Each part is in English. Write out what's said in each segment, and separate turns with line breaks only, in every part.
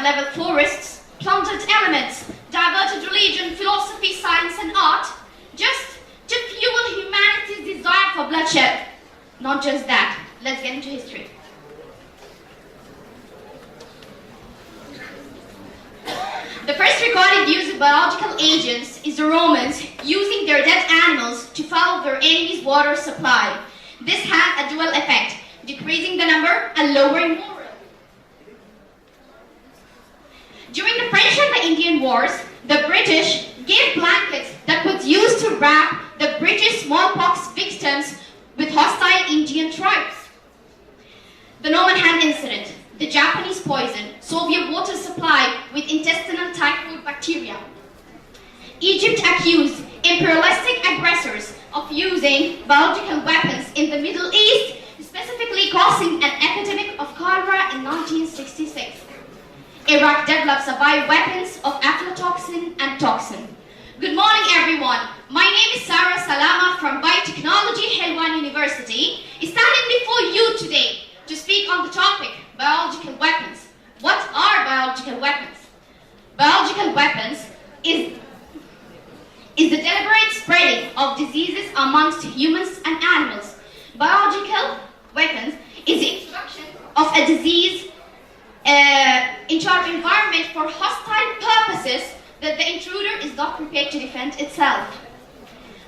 leveled forests, plundered elements, diverted religion, philosophy, science, and art, just to fuel humanity's desire for bloodshed. Not just that. Let's get into history. The first recorded use of biological agents is the Romans using their dead animals to foul their enemies' water supply. This had a dual effect, decreasing the number and lowering morale. During the French and the Indian Wars, the British gave blankets that was used to wrap the British smallpox victims with hostile Indian tribes. The Norman hand incident, the Japanese poison, Soviet water supply with intestinal typhoid bacteria. Egypt accused imperialistic aggressors of using biological weapons in the Middle East, specifically causing an epidemic of cholera in 1966. Iraq develops a bioweapons of aflatoxin and toxin. Good morning, everyone. My name is Sara Salama from Biotechnology, Helwan University, standing before you today to speak on the topic, biological weapons. What are biological weapons? Biological weapons is the deliberate spreading of diseases amongst humans and animals. Biological weapons is the introduction of a disease into our environment for hostile purposes that the intruder is not prepared to defend itself.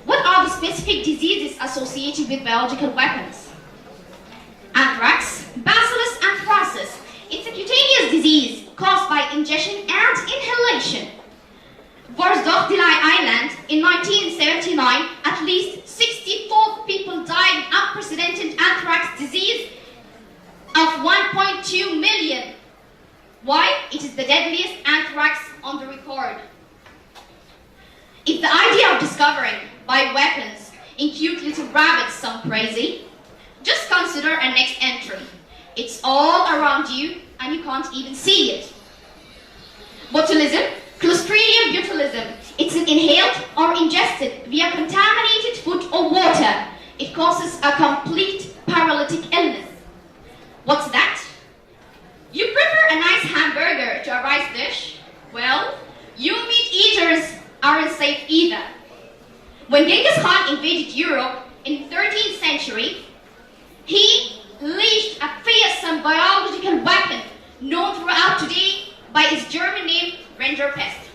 What are the specific diseases associated with biological weapons? Anthrax, Bacillus anthracis. It's a cutaneous disease caused by ingestion and inhalation. Vorsdorf-Delay Island, in 1979, at least 64 people died in unprecedented anthrax disease of 1.2 million. Why? It is the deadliest anthrax on the record. If the idea of discovering bioweapons in cute little rabbits sound crazy, just consider a next entry. It's all around you and you can't even see it. Botulism, Clostridium botulism. It's an inhaled or ingested via contaminated food or water. It causes a complete paralytic illness. What's that? You prefer a nice hamburger to a rice dish? Well, you meat eaters aren't safe either. When Genghis Khan invaded Europe in the 13th century, he leashed a fearsome biological weapon known throughout today by its German name, Rinderpest.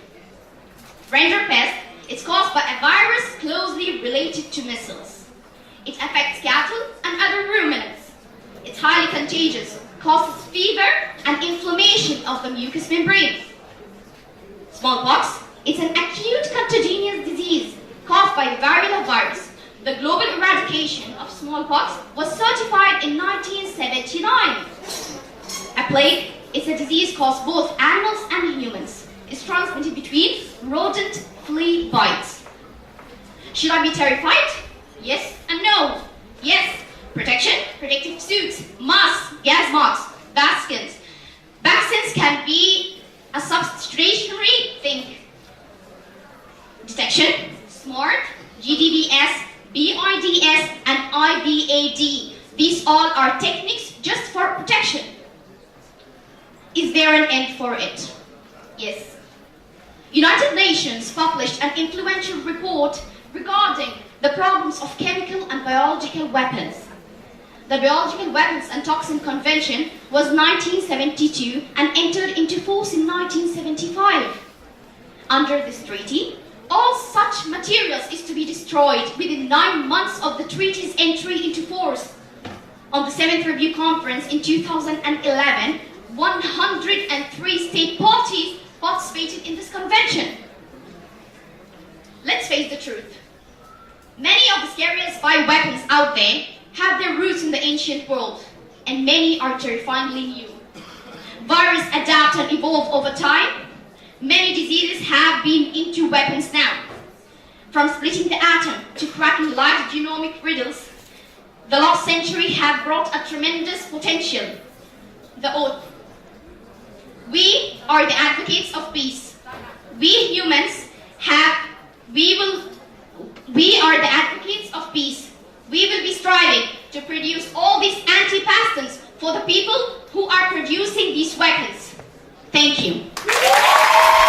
Rinderpest is caused by a virus closely related to measles. It affects cattle and other ruminants. It's highly contagious, causes fever and inflammation of the mucous membrane. Smallpox, it's an acute contagious disease caused by the variola virus. The global eradication of smallpox was certified in 1979. A plague is a disease caused both animals and humans. It's transmitted between rodent flea bites. Should I be terrified? Yes and no. Yes. Protection, protective suits, masks, gas masks, vaccines. Vaccines can be a substitutionary thing. Detection, SMART, GDBS, BIDS, and IBAD. These all are techniques just for protection. Is there an end for it? Yes. United Nations published an influential report regarding the problems of chemical and biological weapons. The Biological Weapons and Toxin Convention was 1972 and entered into force in 1975. Under this treaty, all such materials is to be destroyed within 9 months of the treaty's entry into force. On the 7th Review Conference in 2011, 103 state parties participated in this convention. Let's face the truth. Many of the scariest bioweapons out there have their roots in the ancient world, and many are terrifyingly new. Viruses adapt and evolve over time. Many diseases have been into weapons now. From splitting the atom to cracking large genomic riddles, the last century have brought a tremendous potential. We are the advocates of peace. We humans we are the advocates of peace. We will be striving to produce all these anti-pathogens for the people who are producing these weapons. Thank you.